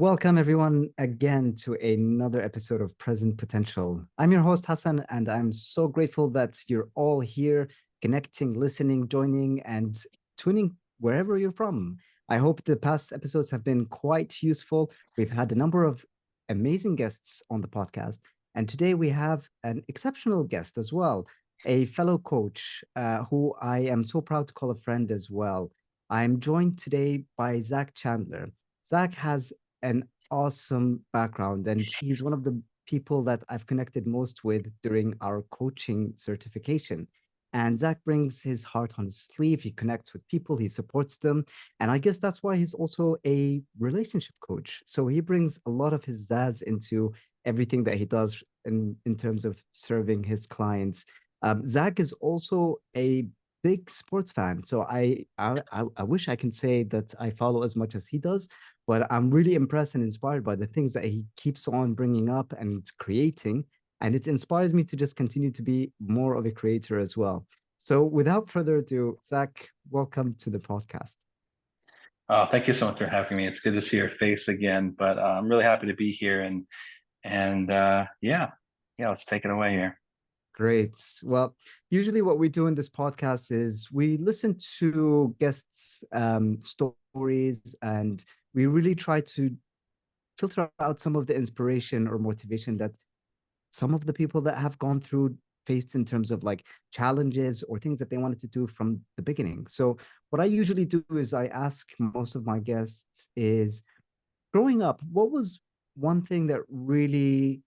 Welcome, everyone, again to another episode of Present Potential. I'm your host, Hassan, and I'm so grateful that you're all here, connecting, listening, joining, and tuning wherever you're from. I hope the past episodes have been quite useful. We've had a number of amazing guests on the podcast, and today we have an exceptional guest as well, a fellow coach who I am so proud to call a friend as well. I'm joined today by Zach Chandler. Zach has an awesome background, and he's one of the people that I've connected most with during our coaching certification. And Zach brings his heart on his sleeve. He connects with people, he supports them. And I guess that's why he's also a relationship coach. So he brings a lot of his zazz into everything that he does in terms of serving his clients. Zach is also a big sports fan. So I wish I can say that I follow as much as he does, but I'm really impressed and inspired by the things that he keeps on bringing up and creating. And it inspires me to just continue to be more of a creator as well. So without further ado, Zach, welcome to the podcast. Thank you so much for having me. It's good to see your face again, but I'm really happy to be here and yeah, let's take it away here. Great. Well, usually what we do in this podcast is we listen to guests' stories, and we really try to filter out some of the inspiration or motivation that some of the people that have gone through faced in terms of like challenges or things that they wanted to do from the beginning. So what I usually do is I ask most of my guests is, growing up, what was one thing that really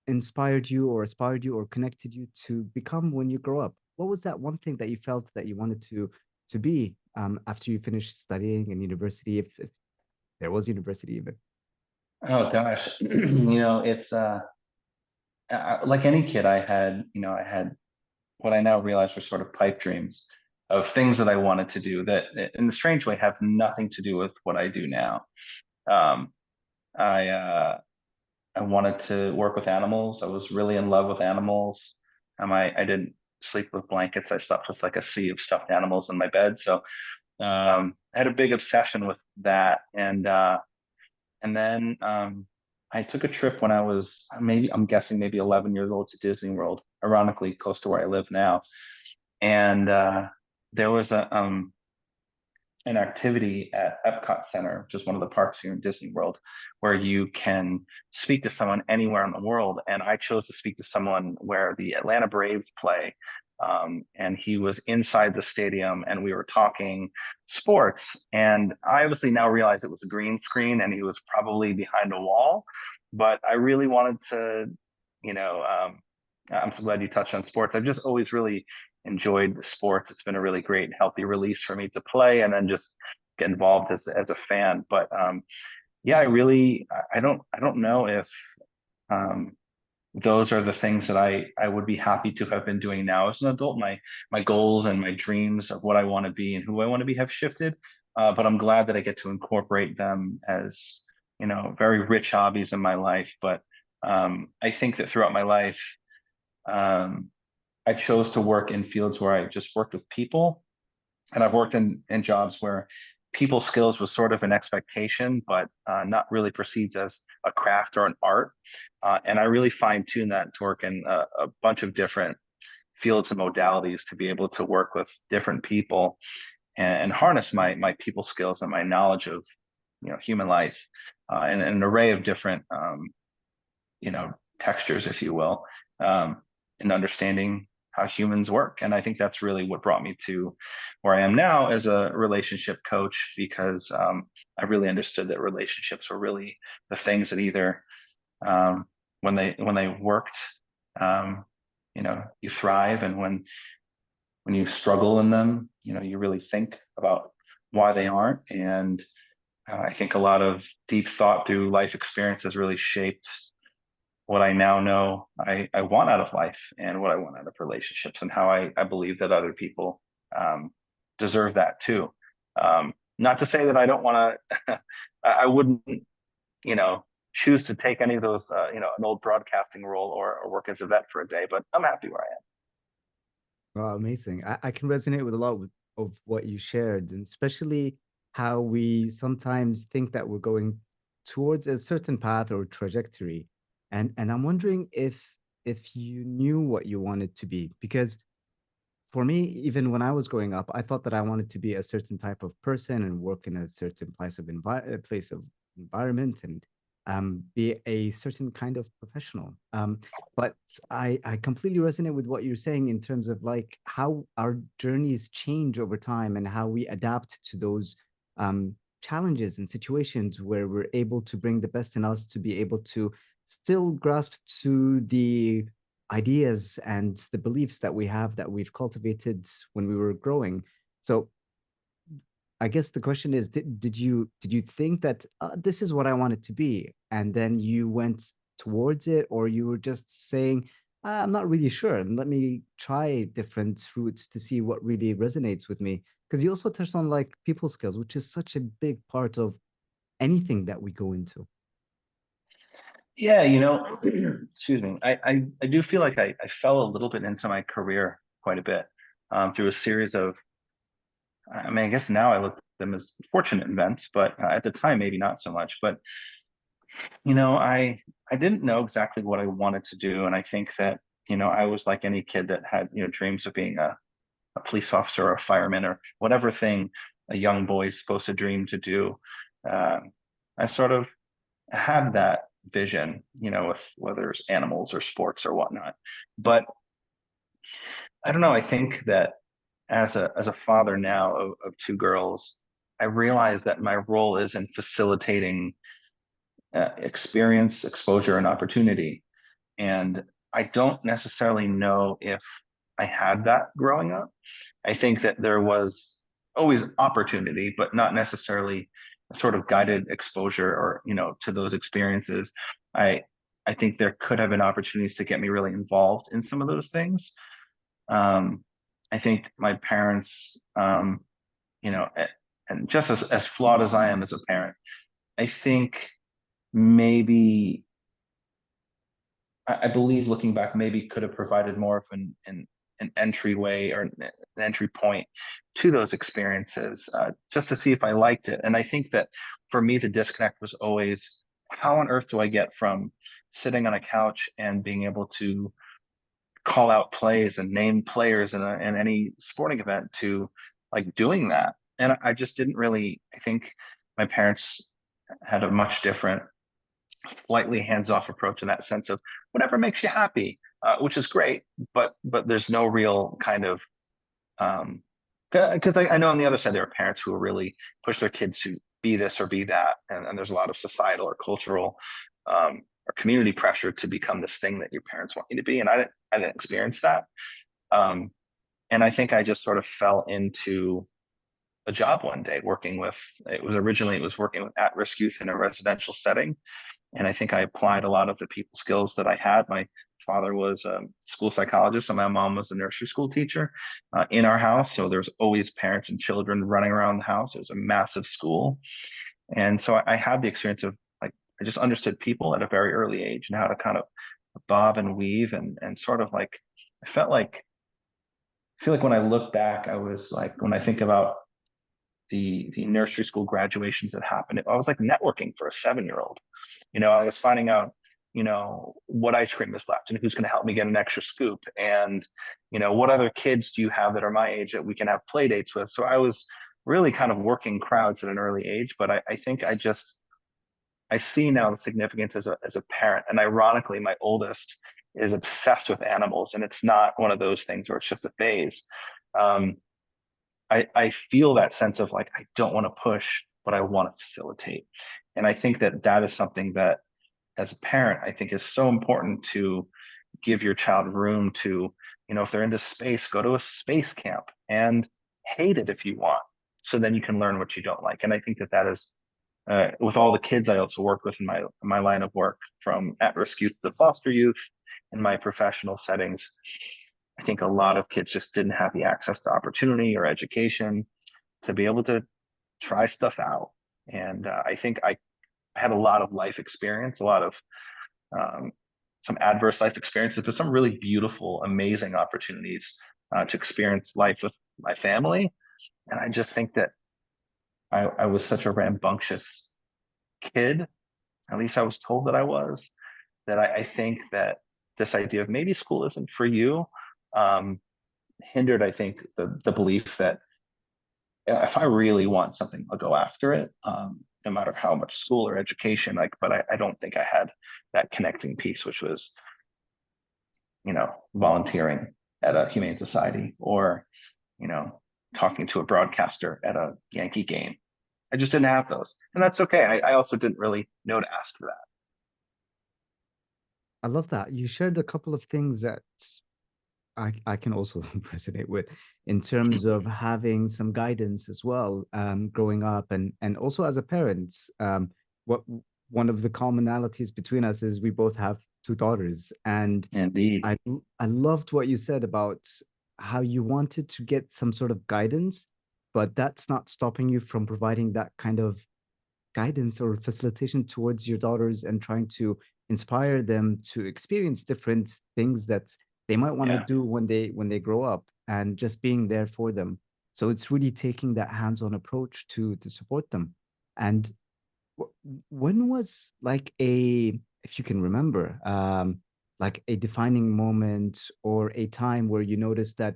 inspired you or aspired you or connected you to become when you grow up? What was that one thing that you felt that you wanted to be after you finished studying in university, if there was university even? Oh gosh, it's like any kid, I had what I now realize were sort of pipe dreams of things that I wanted to do that, in a strange way, have nothing to do with what I do now. Um, I I wanted to work with animals. I was really in love with animals. I didn't sleep with blankets. I slept with like a sea of stuffed animals in my bed. So I had a big obsession with that. And then I took a trip when I was I'm guessing maybe 11 years old to Disney World, ironically close to where I live now. And there was an activity at Epcot Center, which is one of the parks here in Disney World, where you can speak to someone anywhere in the world. And I chose to speak to someone where the Atlanta Braves play. And he was inside the stadium and we were talking sports. And I obviously now realize it was a green screen and he was probably behind a wall. But I really wanted to, you know, I'm so glad you touched on sports. I've just always really enjoyed sports. It's been a really great, healthy release for me to play and then just get involved as a fan. But yeah, I don't know if um, those are the things that I would be happy to have been doing now as an adult. My goals and my dreams of what I want to be and who I want to be have shifted. But I'm glad that I get to incorporate them as very rich hobbies in my life. But I think that throughout my life, um, I chose to work in fields where I just worked with people, and I've worked in jobs where people skills was sort of an expectation, but not really perceived as a craft or an art. And I really fine tune that to work in a bunch of different fields and modalities to be able to work with different people and harness my people skills and my knowledge of human life and an array of different textures, if you will, in understanding how humans work. And I think that's really what brought me to where I am now as a relationship coach, because I really understood that relationships were really the things that either um, when they worked, um, you thrive, and when you struggle in them, you really think about why they aren't. And I think a lot of deep thought through life experience has really shaped what I now know I want out of life and what I want out of relationships, and how I believe that other people um, deserve that too. Not to say that I don't want to, I wouldn't, you know, choose to take any of those, an old broadcasting role or work as a vet for a day, but I'm happy where I Wow, amazing. I can resonate with a lot of what you shared, and especially how we sometimes think that we're going towards a certain path or trajectory, and I'm wondering if you knew what you wanted to be, because for me, even when I was growing up, I thought that I wanted to be a certain type of person and work in a certain place of environment, and be a certain kind of professional. But I completely resonate with what you're saying in terms of like how our journeys change over time and how we adapt to those challenges and situations where we're able to bring the best in us to be able to still grasp to the ideas and the beliefs that we have that we've cultivated when we were growing. So I guess the question is, did you think that this is what I want it to be, and then you went towards it, or you were just saying, I'm not really sure, and let me try different routes to see what really resonates with me? Because you also touched on like people skills, which is such a big part of anything that we go into. Yeah, excuse me. I do feel like I fell a little bit into my career quite a bit, through a series of, I mean, I guess now I look at them as fortunate events, but at the time, maybe not so much. But, I didn't know exactly what I wanted to do. And I think that, I was like any kid that had, dreams of being a police officer or a fireman or whatever thing a young boy is supposed to dream to do. Um, I sort of had that vision, with whether it's animals or sports or whatnot. But I don't know. I think that as a father now of two girls, I realize that my role is in facilitating experience, exposure, and opportunity. And I don't necessarily know if I had that growing up. I think that there was always opportunity, but not necessarily a sort of guided exposure or, to those experiences. I I think there could have been opportunities to get me really involved in some of those things. Um, I think my parents, you know, a- and just as flawed as I am as a parent, I think maybe I believe looking back, maybe could have provided more of an entryway or an entry point to those experiences, just to see if I liked it. And I think that for me, the disconnect was always, how on earth do I get from sitting on a couch and being able to call out plays and name players in any sporting event to like doing that? And I just didn't really, I think my parents had a much different, slightly hands-off approach in that sense of whatever makes you happy, which is great, but there's no real kind of, because I know on the other side there are parents who really push their kids to be this or be that, and there's a lot of societal or cultural, or community pressure to become this thing that your parents want you to be, and I didn't experience that, um, and I think I just sort of fell into a job one day working with, it was working with at-risk youth in a residential setting. And I think I applied a lot of the people skills that I had. My father was a school psychologist, and my mom was a nursery school teacher, in our house. So there's always parents and children running around the house. It was a massive school. And so I had the experience of like, I just understood people at a very early age and how to kind of bob and weave and sort of like, I felt like, I feel like when I look back, I was like, when I think about the nursery school graduations that happened, I was like networking for a 7-year-old. I was finding out, what ice cream is left and who's going to help me get an extra scoop. And, what other kids do you have that are my age that we can have play dates with? So I was really kind of working crowds at an early age, but I think I see now the significance as a parent. And ironically, my oldest is obsessed with animals, and it's not one of those things where it's just a phase. Um, I feel that sense of like, I don't want to push, but I want to facilitate. And I think that that is something that as a parent, I think is so important to give your child room to, if they're into space, go to a space camp and hate it if you want. So then you can learn what you don't like. And I think that that is, with all the kids I also work with in my line of work, from at-risk youth to foster youth in my professional settings. I think a lot of kids just didn't have the access to opportunity or education to be able to try stuff out. And I think I had a lot of life experience, a lot of, um, some adverse life experiences, but some really beautiful, amazing opportunities to experience life with my family. And I just think that I was such a rambunctious kid at least I was told that I was, that I think that this idea of maybe school isn't for you, um, hindered, I think, the belief that if I really want something, I'll go after it, no matter how much school or education. Like, but I don't think I had that connecting piece, which was, volunteering at a humane society, or, you know, talking to a broadcaster at a Yankee game. I just didn't have those, and that's okay. I also didn't really know to ask for that. I love that. You shared a couple of things that I can also resonate with in terms of having some guidance as well, growing up and also as a parent. What one of the commonalities between us is we both have two daughters, and Indeed. I loved what you said about how you wanted to get some sort of guidance, but that's not stopping you from providing that kind of guidance or facilitation towards your daughters and trying to inspire them to experience different things that they might want to Yeah. do when they grow up, and just being there for them. So it's really taking that hands-on approach to support them. And when was like a, if you can remember, like a defining moment or a time where you noticed that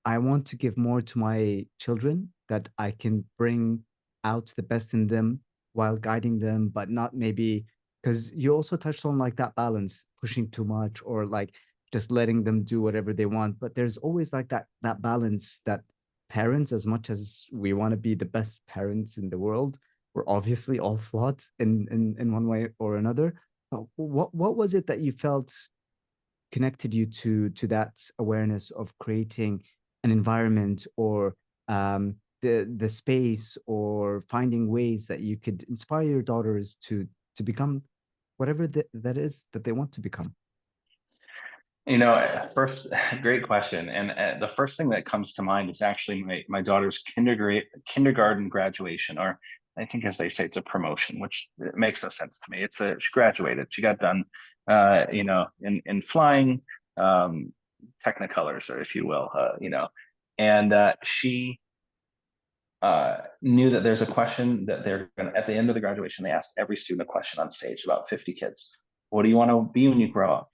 I want to give more to my children, that I can bring out the best in them while guiding them, but not maybe, because you also touched on like that balance, pushing too much or like just letting them do whatever they want. But there's always like that balance that parents, as much as we want to be the best parents in the world, we're obviously all flawed in one way or another. But what was it that you felt connected you to that awareness of creating an environment, or the space, or finding ways that you could inspire your daughters to become whatever that is that they want to become? First, great question. And the first thing that comes to mind is actually my daughter's kindergarten graduation, or I think as they say, it's a promotion, which it makes no sense to me. She graduated, she got done, in flying, technicolors, or if you will, and she knew that there's a question that they're going to, at the end of the graduation, they asked every student a question on stage, about 50 kids. What do you want to be when you grow up?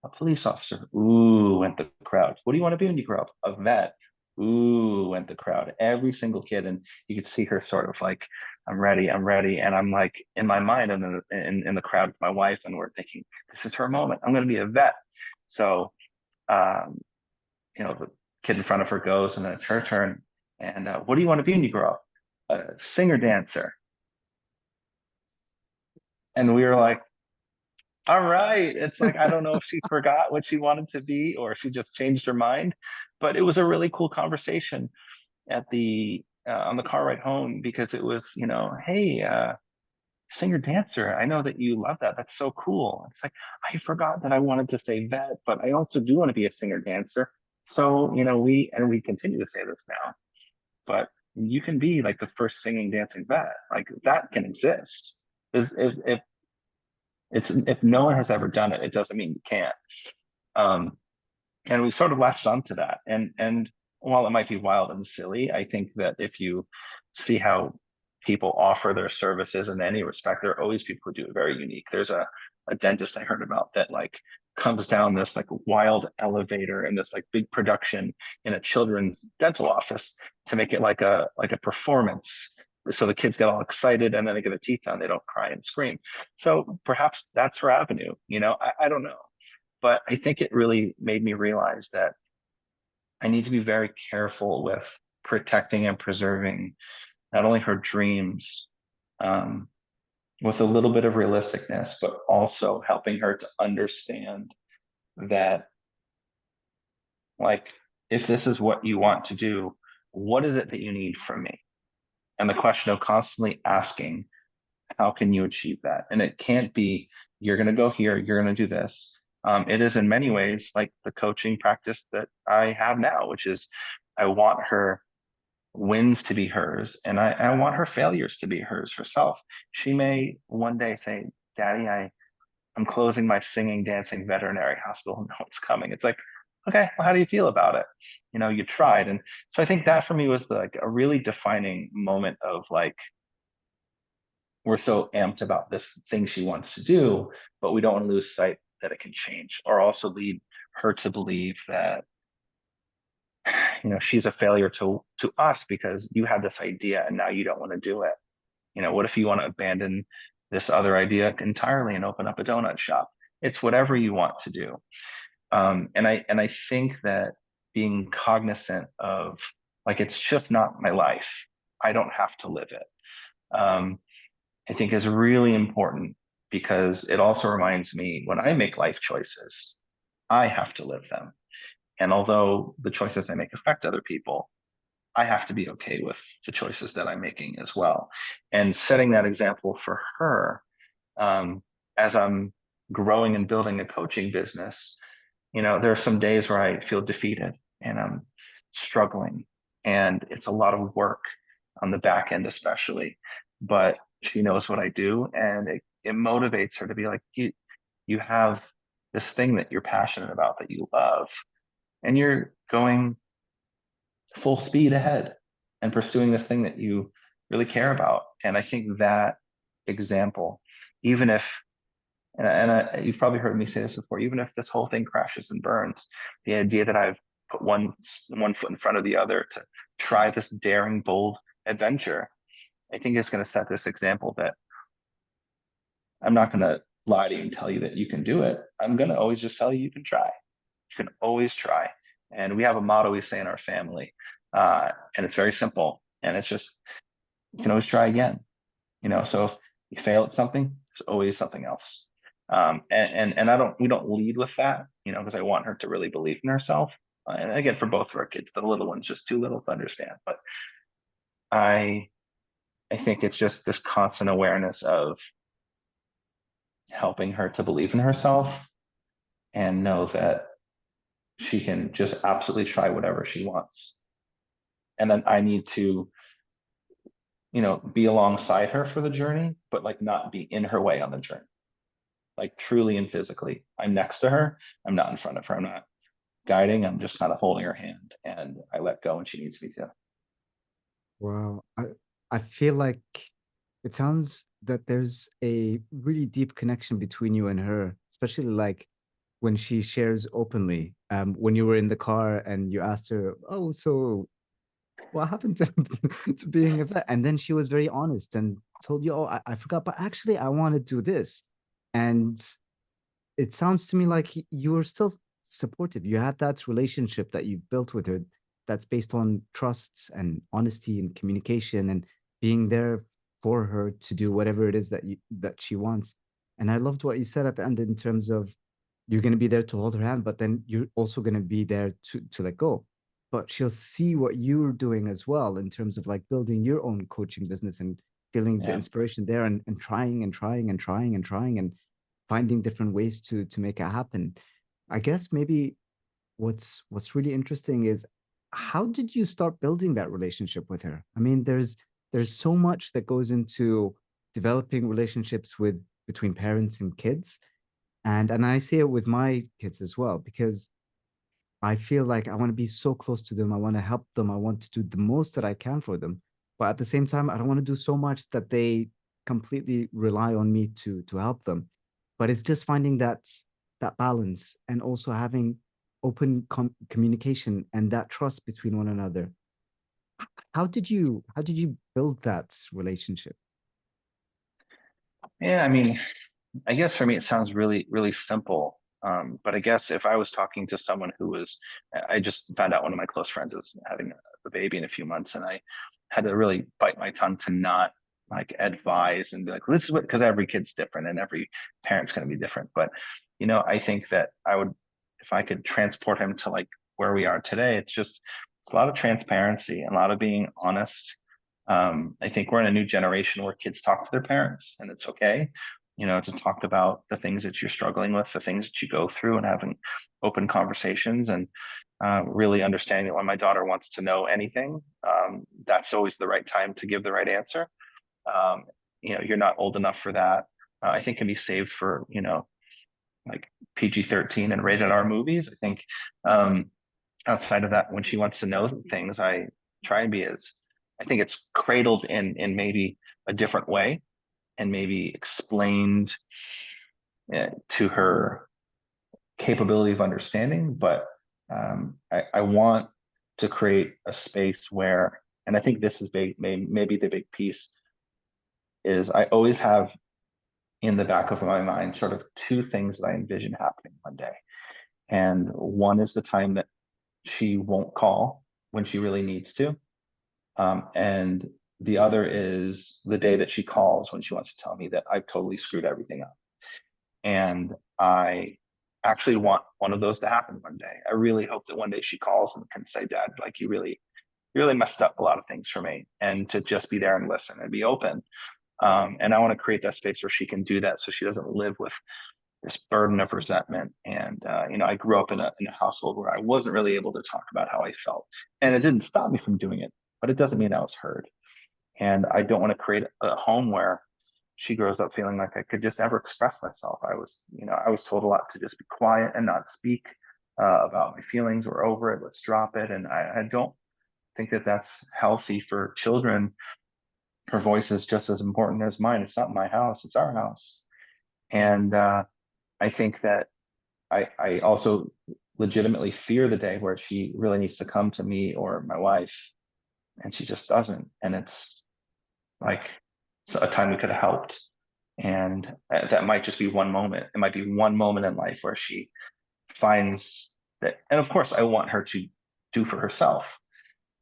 A police officer. Ooh, went the crowd. What do you want to be when you grow up? A vet. Ooh, went the crowd. Every single kid. And you could see her sort of like, I'm ready, I'm ready. And I'm like, in my mind, I'm in the crowd with my wife, and we're thinking, this is her moment. I'm going to be a vet. So, um, the kid in front of her goes, and then it's her turn. And what do you want to be when you grow up? A singer dancer. And we were like, all right. It's like, I don't know if she forgot what she wanted to be, or she just changed her mind, but it was a really cool conversation at the on the car ride home, because it was, hey, singer dancer, I know that you love that. That's so cool. It's like, I forgot that I wanted to say vet, but I also do want to be a singer dancer. So, we continue to say this now, but you can be like the first singing dancing vet. Like, that can exist. Is if no one has ever done it, it doesn't mean you can't. Um, and we sort of latched onto that. And while it might be wild and silly, I think that if you see how people offer their services in any respect, there are always people who do it very unique. There's a dentist I heard about that like comes down this like wild elevator in this like big production in a children's dental office to make it like a performance. So the kids get all excited, and then they get their teeth done. They don't cry and scream. So perhaps that's her avenue. I don't know. But I think it really made me realize that I need to be very careful with protecting and preserving not only her dreams, um, with a little bit of realisticness, but also helping her to understand that, like, if this is what you want to do, what is it that you need from me? And the question of constantly asking, how can you achieve that? And it can't be, you're going to go here, you're going to do this. It is in many ways like the coaching practice that I have now, which is I want her wins to be hers, and I want her failures to be hers herself. She may one day say, Daddy, I'm closing my singing, dancing veterinary hospital. No one's coming. It's like, okay, well, how do you feel about it? You tried. And so I think that for me was like a really defining moment of like, we're so amped about this thing she wants to do, but we don't want to lose sight that it can change, or also lead her to believe that, she's a failure to us because you had this idea and now you don't want to do it. What if you want to abandon this other idea entirely and open up a donut shop? It's whatever you want to do. And I think that being cognizant of, like, it's just not my life. I don't have to live it. Um, I think is really important, because it also reminds me, when I make life choices, I have to live them. And although the choices I make affect other people, I have to be okay with the choices that I'm making as well. And setting that example for her, um, as I'm growing and building a coaching business, there are some days where I feel defeated and I'm struggling, and it's a lot of work on the back end, especially. But she knows what I do, and it motivates her to be like, you have this thing that you're passionate about, that you love, and you're going full speed ahead and pursuing the thing that you really care about. And I think that example, even if, you've probably heard me say this before, even if this whole thing crashes and burns, the idea that I've put one foot in front of the other to try this daring, bold adventure, I think is going to set this example that I'm not going to lie to you and tell you that you can do it. I'm going to always just tell you can try. You can always try. And we have a motto we say in our family, and it's very simple. And it's just, you can always try again. So if you fail at something, there's always something else. And we don't lead with that, because I want her to really believe in herself. And again, for both of our kids, the little one's just too little to understand. But I, I think it's just this constant awareness of helping her to believe in herself and know that she can just absolutely try whatever she wants. And then I need to, be alongside her for the journey, but like not be in her way on the journey, like truly and physically. I'm next to her. I'm not in front of her. I'm not guiding. I'm just kind of holding her hand, and I let go when she needs me to. Wow. I feel like it sounds that there's a really deep connection between you and her, especially like when she shares openly. When you were in the car and you asked her, "Oh, so what happened to to being a vet?" And then she was very honest and told you, "Oh, I forgot, but actually I want to do this." And it sounds to me like you were still supportive. You had that relationship that you built with her that's based on trust and honesty and communication and being there for her to do whatever it is that she wants. And I loved what you said at the end in terms of you're going to be there to hold her hand, but then you're also going to be there to let go. But she'll see what you're doing as well in terms of like building your own coaching business and feeling the Yeah. inspiration there and trying and trying and trying and trying and finding different ways to make it happen. I guess maybe what's really interesting is how did you start building that relationship with her? I mean, there's so much that goes into developing relationships with between parents and kids. And I see it with my kids as well, because I feel like I want to be so close to them. I want to help them. I want to do the most that I can for them. But at the same time, I don't want to do so much that they completely rely on me to help them. But it's just finding that balance and also having open communication and that trust between one another. How did you build that relationship? Yeah. I mean, I guess for me, it sounds really, really simple. But I guess if I was talking to someone I just found out one of my close friends is having a baby in a few months, and I had to really bite my tongue to not like advise and be like, this is what, because every kid's different and every parent's going to be different. But, I think that if I could transport him to like where we are today, it's a lot of transparency and a lot of being honest. I think we're in a new generation where kids talk to their parents, and it's okay, to talk about the things that you're struggling with, the things that you go through, and having open conversations, and really understanding that when my daughter wants to know anything, that's always the right time to give the right answer. Um, you're not old enough for that. I think can be saved for, like PG-13 and rated R movies. I think outside of that, when she wants to know things, I think it's cradled in maybe a different way, and maybe explained to her capability of understanding, but I want to create a space where, and I think this is maybe the big piece, is I always have in the back of my mind sort of two things that I envision happening one day. And one is the time that she won't call when she really needs to. And the other is the day that she calls when she wants to tell me that I've totally screwed everything up. And I actually want one of those to happen one day. I really hope that one day she calls and can say, Dad, like you really messed up a lot of things for me, and to just be there and listen and be open. And I want to create that space where she can do that, so she doesn't live with this burden of resentment. And I grew up in a household where I wasn't really able to talk about how I felt, and it didn't stop me from doing it, but it doesn't mean I was heard. And I don't want to create a home where she grows up feeling like I could just never express myself. I was told a lot to just be quiet and not speak about my feelings. We're over it. Let's drop it. And I don't think that that's healthy for children. Her voice is just as important as mine. It's not my house, it's our house. And I think that I also legitimately fear the day where she really needs to come to me or my wife, and she just doesn't. And it's like, it's a time we could have helped. And that might just be one moment. It might be one moment in life where she finds that. And of course, I want her to do for herself.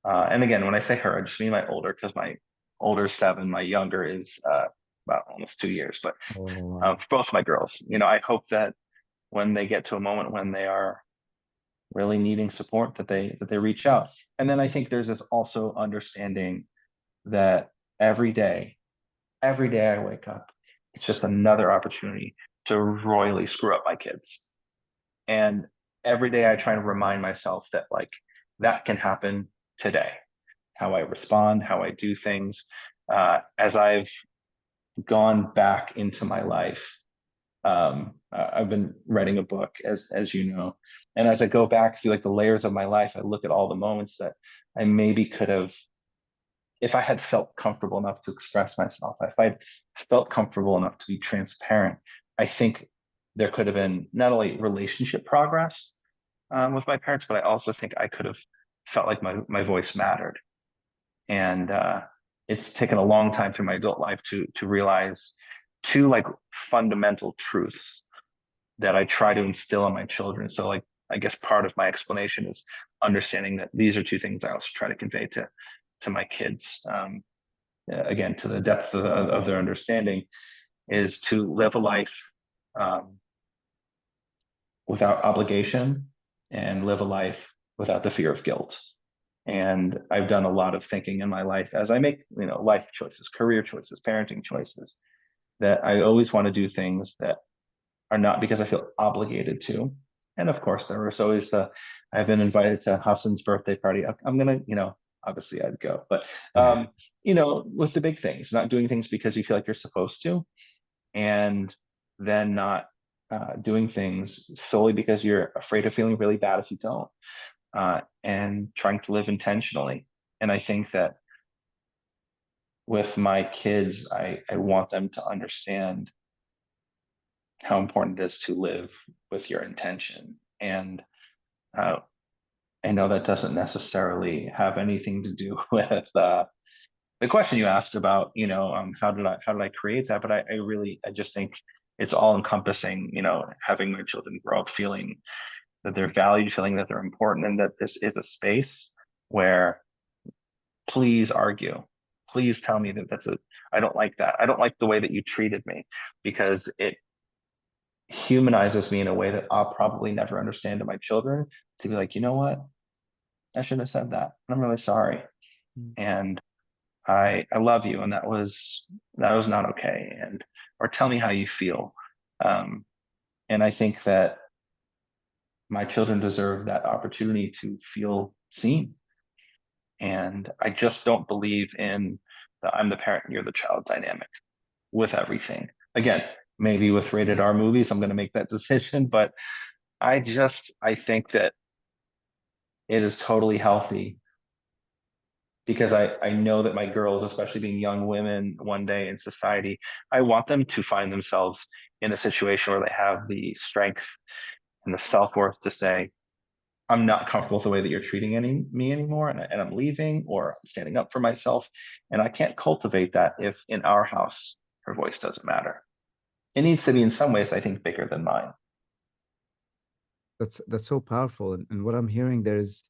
And again, when I say her, I just mean my older, because my older is 7, my younger is about almost 2 years. But Oh, for both my girls, I hope that when they get to a moment when they are really needing support, that they reach out. And then I think there's this also understanding that every day I wake up, it's just another opportunity to royally screw up my kids. And every day I try to remind myself that, like, that can happen today. How I respond, how I do things. As I've gone back into my life, I've been writing a book, as you know, and as I go back through like the layers of my life, I look at all the moments that I maybe could have, if I had felt comfortable enough to express myself, if I'd felt comfortable enough to be transparent, I think there could have been not only relationship progress with my parents, but I also think I could have felt like my voice mattered. And it's taken a long time through my adult life to realize two like fundamental truths that I try to instill in my children. So like, I guess part of my explanation is understanding that these are two things I also try to convey to my kids. Again, to the depth of their understanding, is to live a life um, without obligation, and live a life without the fear of guilt. And I've done a lot of thinking in my life as I make, life choices, career choices, parenting choices, that I always want to do things that are not because I feel obligated to. And of course, there was always I've been invited to Hassan's birthday party. I'm gonna, obviously I'd go, but yeah. with the big things, not doing things because you feel like you're supposed to, and then not doing things solely because you're afraid of feeling really bad if you don't, and trying to live intentionally. And I think that with my kids, I want them to understand how important it is to live with your intention. And uh, I know that doesn't necessarily have anything to do with the question you asked about, how did I create that? But I just think it's all encompassing, having my children grow up feeling that they're valued, feeling that they're important, and that this is a space where, please argue. Please tell me I don't like that. I don't like the way that you treated me, because it humanizes me in a way that I'll probably never understand to my children, to be like, you know what? I shouldn't have said that. I'm really sorry. Mm. And I love you. And that was not okay. Or tell me how you feel. Um, and I think that my children deserve that opportunity to feel seen. And I just don't believe in the I'm the parent and you're the child dynamic with everything. Again, maybe with rated R movies, I'm going to make that decision, but I think that it is totally healthy because I know that my girls, especially being young women one day in society, I want them to find themselves in a situation where they have the strength and the self-worth to say, I'm not comfortable with the way that you're treating me anymore, and I'm leaving, or I'm standing up for myself. And I can't cultivate that if in our house her voice doesn't matter. It needs to be in some ways, I think, bigger than mine. That's so powerful. And what I'm hearing, there's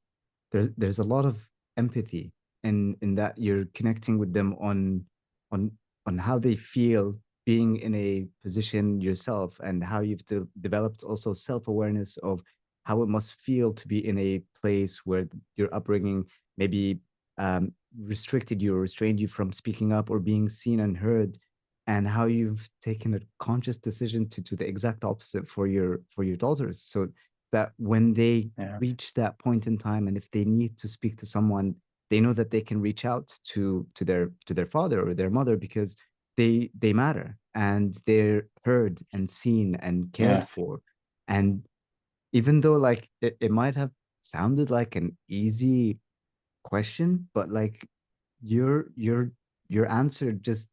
a lot of empathy in that you're connecting with them on on how they feel being in a position yourself, and how you've developed also self-awareness of how it must feel to be in a place where your upbringing maybe restricted you or restrained you from speaking up or being seen and heard, and how you've taken a conscious decision to do the exact opposite for your daughters, so that when they Yeah. reach that point in time, and if they need to speak to someone, they know that they can reach out to their father or their mother, because they matter and they're heard and seen and cared Yeah. for. And even though like it might have sounded like an easy question, but like your your answer just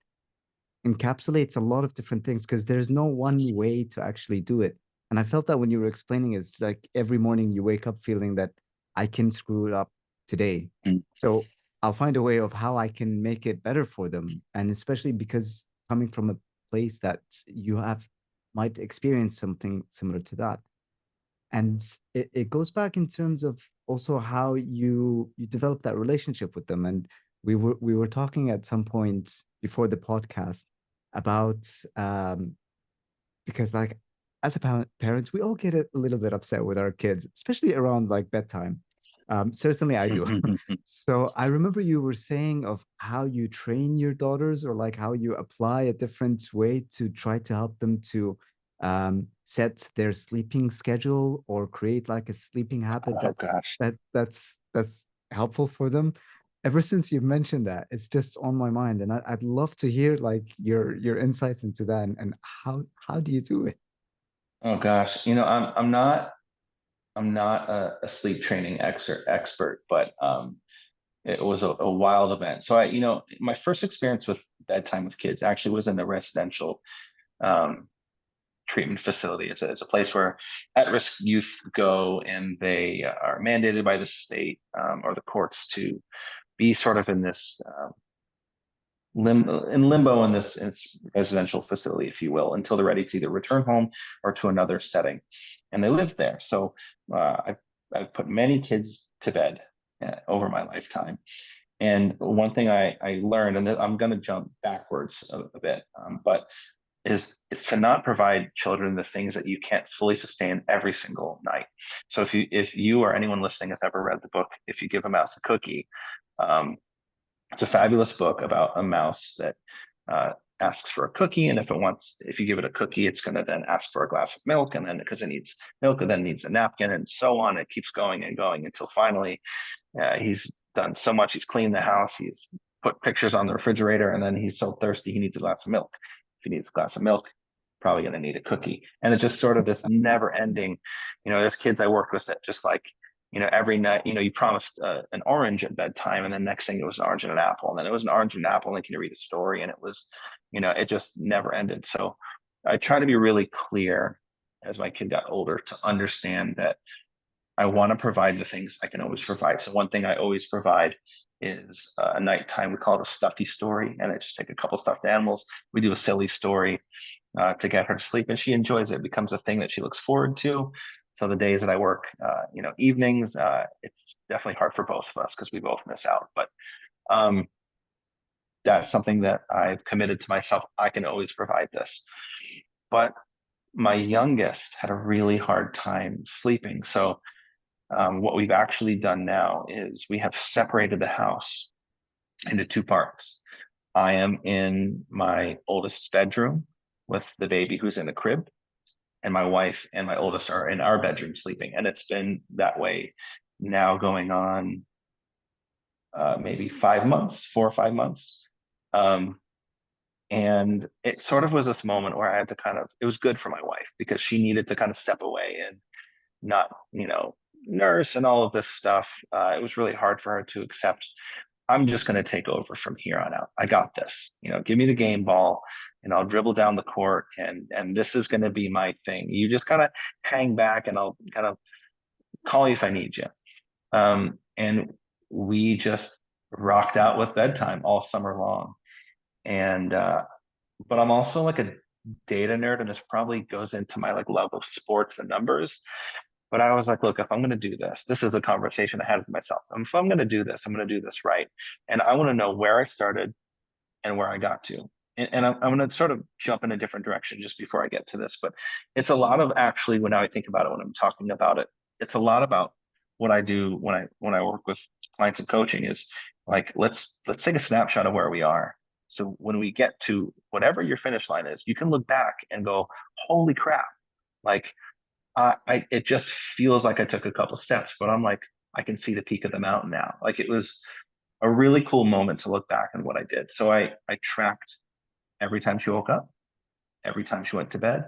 encapsulates a lot of different things, because there's no one way to actually do it. And I felt that when you were explaining it, it's like every morning you wake up feeling that I can screw it up today. Mm. So I'll find a way of how I can make it better for them. And especially because coming from a place that you have might experience something similar to that. And it goes back in terms of also how you develop that relationship with them. And we were talking at some point before the podcast about because like as a parents, we all get a little bit upset with our kids, especially around like bedtime. Certainly I do. So I remember you were saying of how you train your daughters, or like how you apply a different way to try to help them to set their sleeping schedule or create like a sleeping habit Oh gosh. that's helpful for them. Ever since you've mentioned that, it's just on my mind, and I'd love to hear like your insights into that, and how do you do it? Oh gosh. I'm not a sleep training expert, but it was a wild event. So my first experience with bedtime with kids actually was in a residential um, treatment facility. It's a place where at-risk youth go, and they are mandated by the state or the courts to be sort of in this limbo in this residential facility, if you will, until they're ready to either return home or to another setting. And they lived there. So I've put many kids to bed over my lifetime. And one thing I learned, and I'm going to jump backwards a bit, but is to not provide children the things that you can't fully sustain every single night. So if you or anyone listening has ever read the book, If You Give a Mouse a Cookie, um, it's a fabulous book about a mouse that asks for a cookie, and if you give it a cookie, it's going to then ask for a glass of milk, and then because it needs milk, it then needs a napkin, and so on. It keeps going and going until finally he's done so much. He's cleaned the house. He's put pictures on the refrigerator, and then he's so thirsty he needs a glass of milk. If he needs a glass of milk, probably going to need a cookie. And it's just sort of this never ending. There's kids I worked with that just like, every night, you promised an orange at bedtime, and then next thing it was an orange and an apple, and then it was an orange and an apple, and they can read a story, and it was, it just never ended. So I try to be really clear as my kid got older to understand that I want to provide the things I can always provide. So one thing I always provide is a nighttime. We call it a stuffy story, and I just take a couple stuffed animals. We do a silly story to get her to sleep, and she enjoys it. It becomes a thing that she looks forward to. So the days that I work, evenings, it's definitely hard for both of us because we both miss out. But um, that's something that I've committed to myself. I can always provide this. But my youngest had a really hard time sleeping. So what we've actually done now is we have separated the house into two parts. I am in my oldest's bedroom with the baby who's in the crib, and my wife and my oldest are in our bedroom sleeping. And it's been that way now going on maybe 5 months, 4 or 5 months. Um, and it sort of was this moment where I had to it was good for my wife because she needed to kind of step away and not, nurse and all of this stuff. It was really hard for her to accept I'm just going to take over from here on out. I got this. Give me the game ball and I'll dribble down the court, and this is going to be my thing. You just kind of hang back and I'll kind of call you if I need you. And we just rocked out with bedtime all summer long. And but I'm also like a data nerd, and this probably goes into my like love of sports and numbers. But I was like, look, if I'm going to do this, this is a conversation I had with myself. If I'm going to do this, I'm going to do this right. And I want to know where I started and where I got to. And I'm going to sort of jump in a different direction just before I get to this. But it's a lot of, actually, when I think about it, when I'm talking about it, it's a lot about what I do when I work with clients and coaching is like, let's take a snapshot of where we are. So when we get to whatever your finish line is, you can look back and go, holy crap. Like it just feels like I took a couple steps, but I'm like, I can see the peak of the mountain now. Like it was a really cool moment to look back on what I did. So I tracked every time she woke up, every time she went to bed,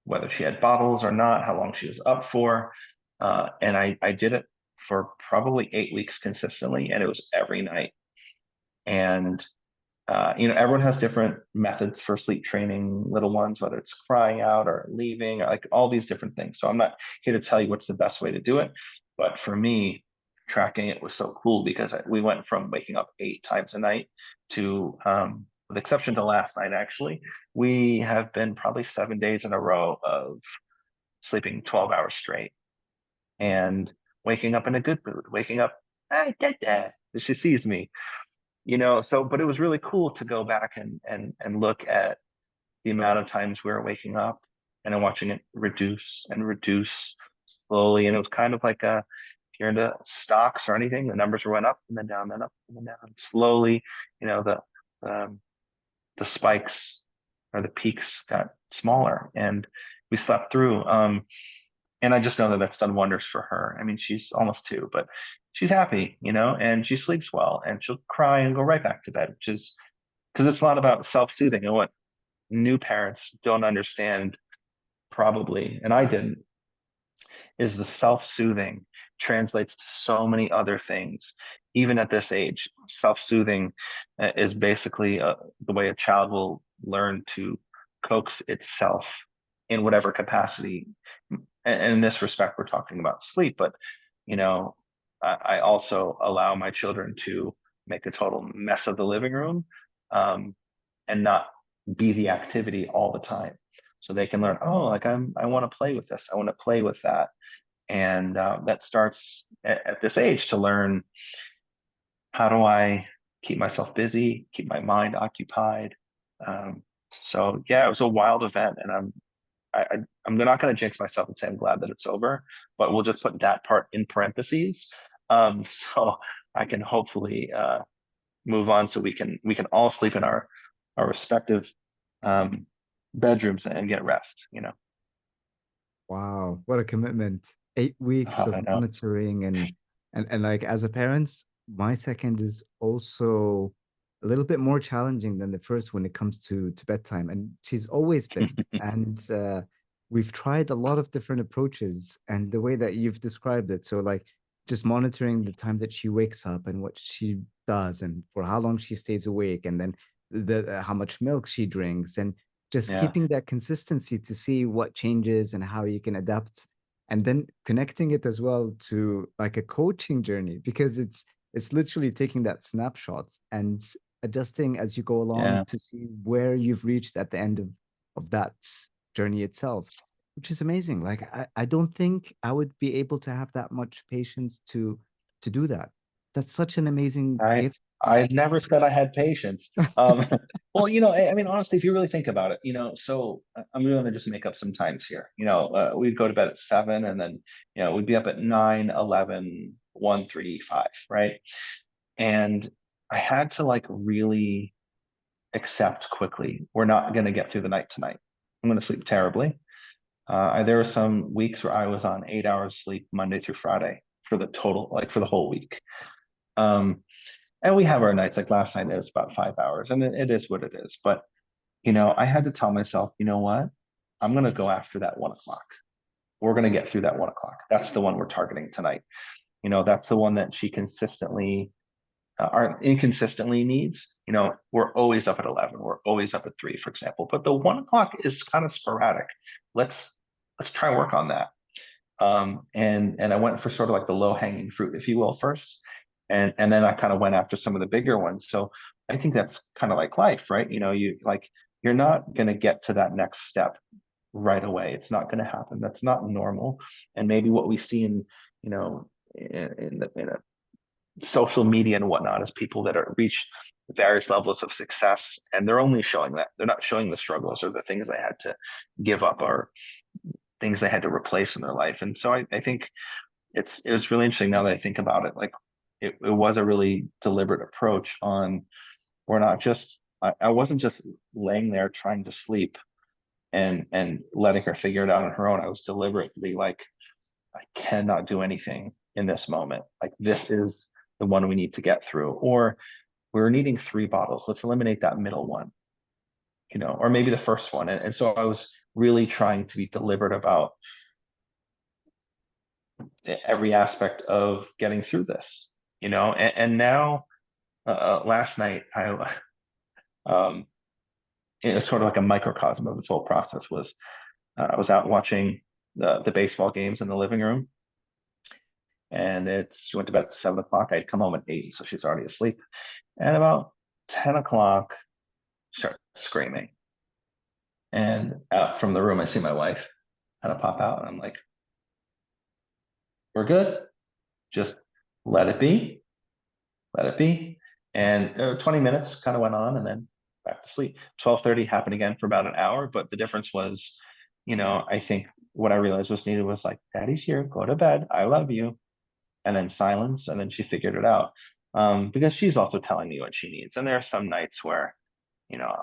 whether she had bottles or not, how long she was up for. And I did it for probably 8 weeks consistently, and it was every night. And everyone has different methods for sleep training little ones, whether it's crying out or leaving, or like all these different things. So I'm not here to tell you what's the best way to do it. But for me, tracking it was so cool because we went from waking up 8 times a night to, with exception to last night, actually, we have been probably 7 days in a row of sleeping 12 hours straight and waking up in a good mood, waking up, I did that. She sees me, so but it was really cool to go back and look at the amount of times we were waking up and then watching it reduce and reduce slowly. And it was kind of like if you're into stocks or anything, the numbers went up and then up and then down slowly. The the spikes or the peaks got smaller, and we slept through. And I just know that that's done wonders for her. I mean, she's almost 2, but she's happy, and she sleeps well, and she'll cry and go right back to bed, which is because it's not about self-soothing. And what new parents don't understand, probably, and I didn't, is the self-soothing translates to so many other things. Even at this age, self-soothing is basically the way a child will learn to coax itself in whatever capacity. And in this respect, we're talking about sleep, but you know, I also allow my children to make a total mess of the living room, and not be the activity all the time. So they can learn, oh, like I want to play with this, I want to play with that. And that starts at this age to learn, how do I keep myself busy, keep my mind occupied. So yeah, it was a wild event, and I'm not going to jinx myself and say I'm glad that it's over, but we'll just put that part in parentheses, so I can hopefully move on, so we can all sleep in our respective um, bedrooms and get rest. Wow, what a commitment. 8 weeks of I know. monitoring and like as a parent, my second is also a little bit more challenging than the first when it comes to bedtime. And she's always been. And we've tried a lot of different approaches and the way that you've described it. So like just monitoring the time that she wakes up and what she does and for how long she stays awake, and then the how much milk she drinks, and just Yeah, keeping that consistency to see what changes and how you can adapt, and then connecting it as well to like a coaching journey, because it's literally taking that snapshot and adjusting as you go along yeah. to see where you've reached at the end of that journey itself, which is amazing. Like I don't think I would be able to have that much patience to do that. That's such an amazing I gift. I never said I had patience. Um, well, I mean, honestly, if you really think about it, so I'm going to just make up some times here. We'd go to bed at 7, and then, we'd be up at 9, 11, 1, 3, 5, right? And I had to like really accept quickly, we're not going to get through the night tonight. I'm going to sleep terribly. There were some weeks where I was on 8 hours sleep Monday through Friday for the total, like for the whole week. Um, and we have our nights, like last night it was about 5 hours, and it is what it is. But I had to tell myself, you know what, I'm going to go after that 1 o'clock. We're going to get through that 1 o'clock. That's the one we're targeting tonight. That's the one that she consistently our inconsistently needs, we're always up at 11, we're always up at 3, for example, but the 1 o'clock is kind of sporadic. Let's try work on that. And I went for sort of like the low hanging fruit, if you will, first, and then I kind of went after some of the bigger ones. So I think that's kind of like life, right? You're not going to get to that next step right away. It's not going to happen. That's not normal. And maybe what we see in you know in social media and whatnot is people that are reached various levels of success, and they're only showing that. They're not showing the struggles or the things they had to give up or things they had to replace in their life. And so I think it was really interesting now that I think about it. Like it was a really deliberate approach on, we're not just, I wasn't just laying there trying to sleep and letting her figure it out on her own. I was deliberately like, I cannot do anything in this moment. Like this is the one we need to get through. Or we're needing 3 bottles. Let's eliminate that middle one, or maybe the first one. And so I was really trying to be deliberate about every aspect of getting through this, and now last night um, it was sort of like a microcosm of this whole process was I was out watching the baseball games in the living room, and she went to bed at 7 o'clock. I'd come home at 8, so she's already asleep. And about 10 o'clock, she starts screaming. And out from the room, I see my wife kind of pop out, and I'm like, we're good. Just let it be. Let it be. And 20 minutes kind of went on, and then back to sleep. 12:30 happened again for about an hour, but the difference was, I think what I realized was needed was like, Daddy's here, go to bed, I love you, and then silence, and then she figured it out. Because she's also telling me what she needs. And there are some nights where,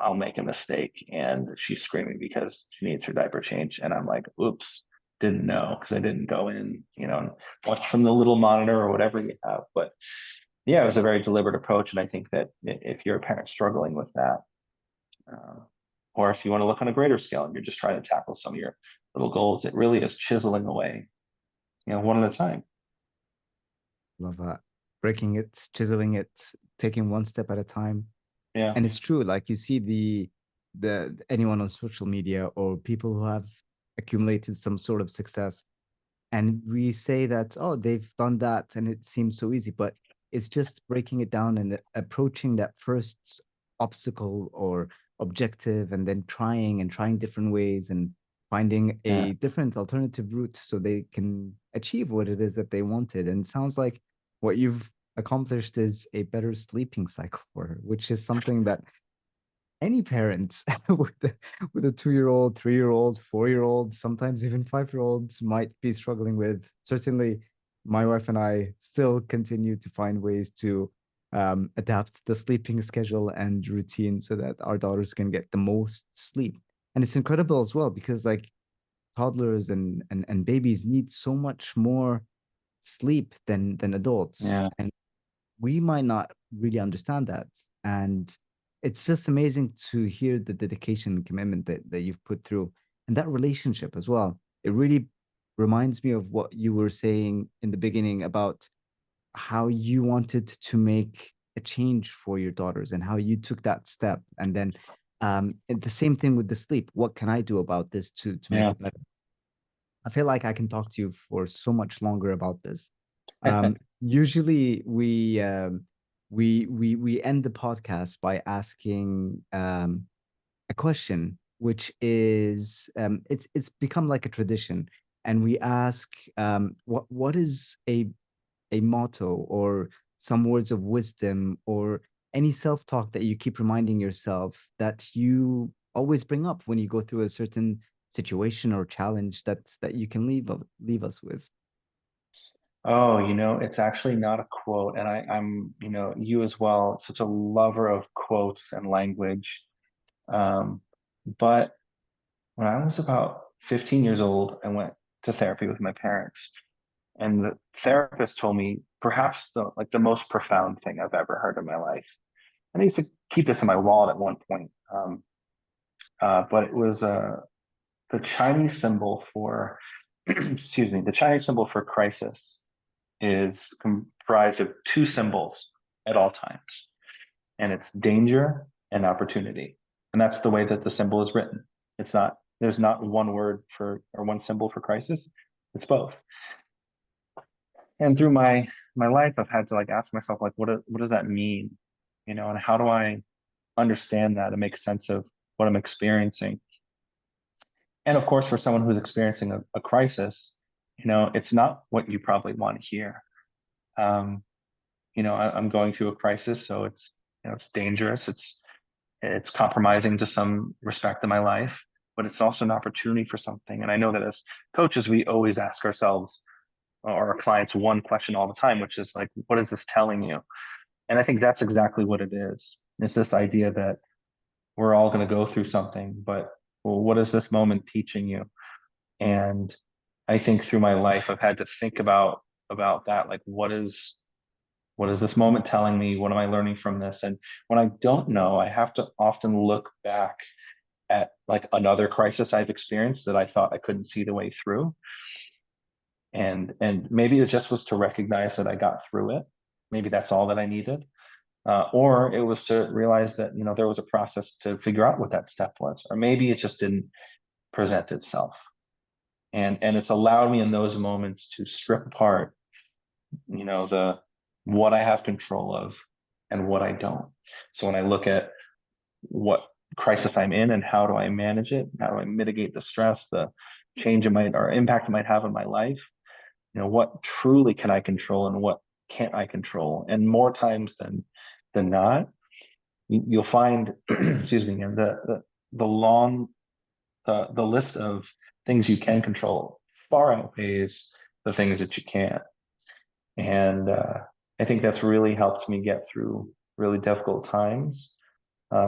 I'll make a mistake and she's screaming because she needs her diaper change. And I'm like, oops, didn't know because I didn't go in, and watch from the little monitor or whatever you have. But yeah, it was a very deliberate approach. And I think that if you're a parent struggling with that, or if you want to look on a greater scale and you're just trying to tackle some of your little goals, it really is chiseling away, one at a time. Love that. Breaking it, chiseling it, taking one step at a time. Yeah. And it's true, like you see the anyone on social media or people who have accumulated some sort of success, and we say that, oh, they've done that and it seems so easy, but it's just breaking it down and approaching that first obstacle or objective, and then trying different ways and finding Yeah. a different alternative route so they can achieve what it is that they wanted. And it sounds like what you've accomplished is a better sleeping cycle for her, which is something that any parents with a 2-year-old, 3-year-old, 4-year-old, sometimes even 5-year-olds might be struggling with. Certainly, my wife and I still continue to find ways to adapt the sleeping schedule and routine so that our daughters can get the most sleep. And it's incredible as well because like toddlers and babies need so much more sleep than adults. Yeah. And we might not really understand that. And it's just amazing to hear the dedication and commitment that you've put through and that relationship as well. It really reminds me of what you were saying in the beginning about how you wanted to make a change for your daughters and how you took that step. And then the same thing with the sleep. What can I do about this to make Yeah. it better? I feel like I can talk to you for so much longer about this. Usually we end the podcast by asking a question, which is it's become like a tradition, and we ask what is a motto or some words of wisdom or any self-talk that you keep reminding yourself that you always bring up when you go through a certain situation or challenge that you can leave us with. Oh, it's actually not a quote, and I'm, you as well, such a lover of quotes and language. Um, but when I was about 15 years old, I went to therapy with my parents, and the therapist told me perhaps the most profound thing I've ever heard in my life. And I used to keep this in my wallet at one point, but it was the Chinese symbol for, excuse me, the Chinese symbol for crisis is comprised of 2 symbols, at all times. And it's danger and opportunity. And that's the way that the symbol is written. It's not, there's not one word for, or one symbol for crisis. It's both. And through my life, I've had to like ask myself, like, what does that mean? You know, and how do I understand that and make sense of what I'm experiencing? And of course, for someone who's experiencing a crisis, you know, it's not what you probably want to hear. Um, you know, I'm going through a crisis, so it's, you know, it's dangerous. It's compromising to some respect in my life, but it's also an opportunity for something. And I know that as coaches, we always ask ourselves or our clients one question all the time, which is like, what is this telling you? And I think that's exactly what it is. It's this idea that we're all going to go through something, but well, what is this moment teaching you? And I think through my life, I've had to think about that. Like, what is this moment telling me? What am I learning from this? And when I don't know, I have to often look back at like another crisis I've experienced that I thought I couldn't see the way through. And maybe it just was to recognize that I got through it. Maybe that's all that I needed. Or it was to realize that, you know, there was a process to figure out what that step was, or maybe it just didn't present itself. And it's allowed me in those moments to strip apart, you know, the what I have control of and what I don't. So when I look at what crisis I'm in and how do I manage it, how do I mitigate the stress, the change it might or impact it might have on my life, you know, what truly can I control and what can't I control? And more times than not, you'll find, excuse me, and the long the list of things you can control far outweighs the things that you can't. And I think that's really helped me get through really difficult times.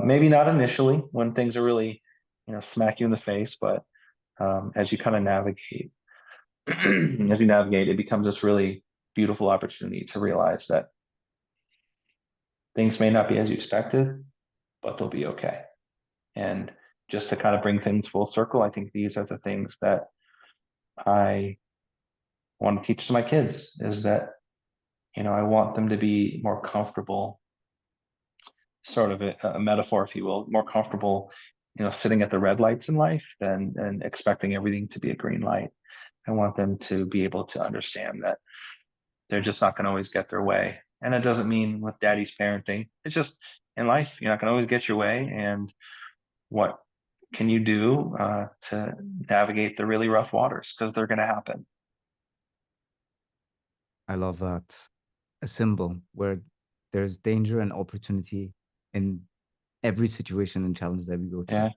Maybe not initially when things are really, you know, smack you in the face, but as you kind of navigate, as you navigate, it becomes this really beautiful opportunity to realize that things may not be as you expected, but they'll be okay. And just to kind of bring things full circle, I think these are the things that I want to teach to my kids is that, you know, I want them to be more comfortable, sort of a metaphor, if you will, more comfortable, you know, sitting at the red lights in life than and expecting everything to be a green light. I want them to be able to understand that they're just not going to always get their way. And it doesn't mean with daddy's parenting. It's just in life, you're not going to always get your way. And what can you do to navigate the really rough waters? Because they're going to happen. I love that. A symbol where there's danger and opportunity in every situation and challenge that we go through. Yeah.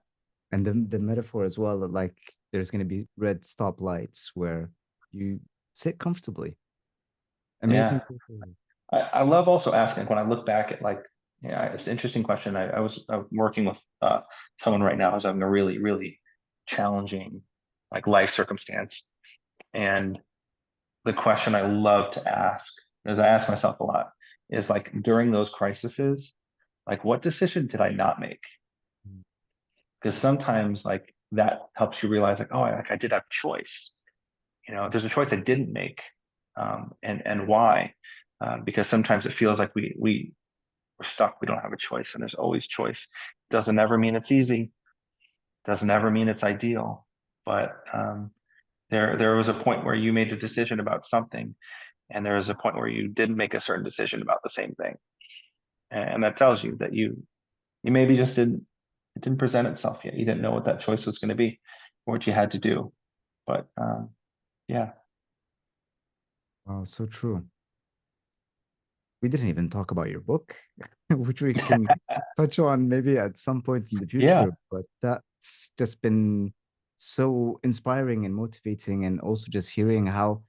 And the metaphor as well, that like there's going to be red stoplights where you sit comfortably. Amazing Yeah. takeaway. I love also asking when I look back at like, yeah, it's an interesting question. I was working with someone right now who's having a really, really challenging like life circumstance. And the question I love to ask, as I ask myself a lot, is like during those crises, like what decision did I not make? Mm. Because sometimes like that helps you realize like, oh, I did have choice. You know, there's a choice I didn't make, and why? Because sometimes it feels like we're stuck. We don't have a choice, and there's always choice. Doesn't ever mean it's easy. Doesn't ever mean it's ideal. But there was a point where you made a decision about something, and there was a point where you didn't make a certain decision about the same thing, and that tells you that you maybe just didn't it didn't present itself yet. You didn't know what that choice was going to be, or what you had to do. But yeah, Wow, so true. We didn't even talk about your book, which we can touch on maybe at some point in the yeah, future. But that's just been so inspiring and motivating, and also just hearing how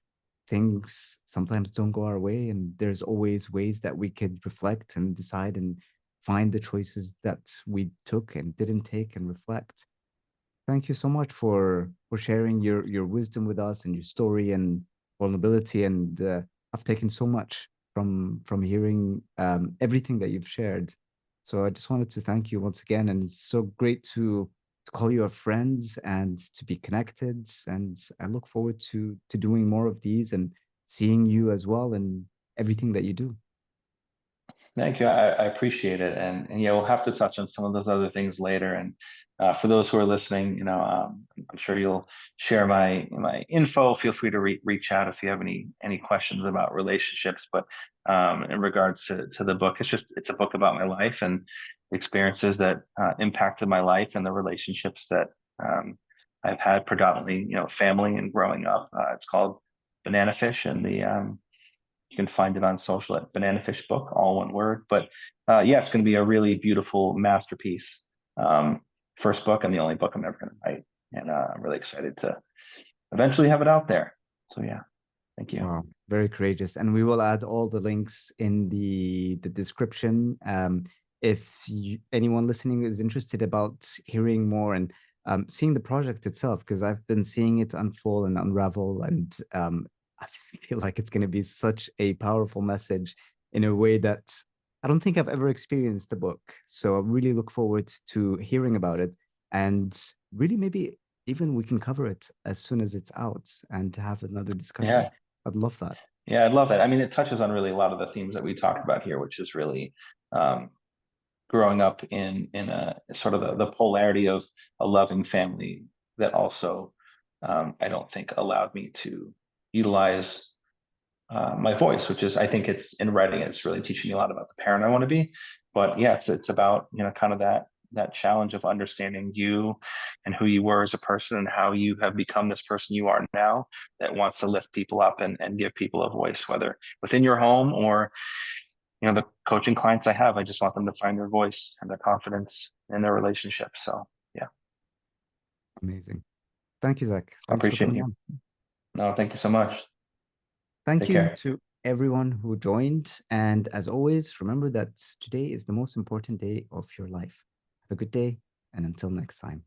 things sometimes don't go our way, and there's always ways that we could reflect and decide and find the choices that we took and didn't take and reflect. Thank you so much for sharing your wisdom with us and your story and vulnerability. And I've taken so much from hearing everything that you've shared. So I just wanted to thank you once again. And it's so great to call you a friend and to be connected. And I look forward to doing more of these and seeing you as well and everything that you do. Thank you. I appreciate it. And yeah, we'll have to touch on some of those other things later. And for those who are listening, I'm sure you'll share my info. Feel free to reach out if you have any questions about relationships. But in regards to the book, it's a book about my life and experiences that impacted my life and the relationships that I've had, predominantly, family and growing up. It's called Banana Fish, and the you can find it on social at Banana Fish Book, all one word. But yeah, it's going to be a really beautiful masterpiece. First book and the only book I'm ever going to write. And I'm really excited to eventually have it out there. So yeah, thank you. Wow, very courageous. And we will add all the links in the description. Anyone listening is interested about hearing more and seeing the project itself, because I've been seeing it unfold and unravel, and I feel like it's going to be such a powerful message in a way that I don't think I've ever experienced a book. So I really look forward to hearing about it, and really maybe even we can cover it as soon as it's out and to have another discussion. Yeah. I'd love that. Yeah, I'd love that. I mean, it touches on really a lot of the themes that we talked about here, which is really um, growing up in a sort of the polarity of a loving family that also I don't think allowed me to utilize my voice, which is, I think it's in writing, it's really teaching me a lot about the parent I want to be. But yeah, it's about, kind of that challenge of understanding you and who you were as a person and how you have become this person you are now that wants to lift people up and give people a voice, whether within your home or, the coaching clients I have. I just want them to find their voice and their confidence in their relationship. So yeah, Amazing. Thank you, Zach. I Thanks for appreciate coming you. on. No, thank you so much. Thank Take you care. to everyone who joined. And as always, remember that today is the most important day of your life. Have a good day, and until next time.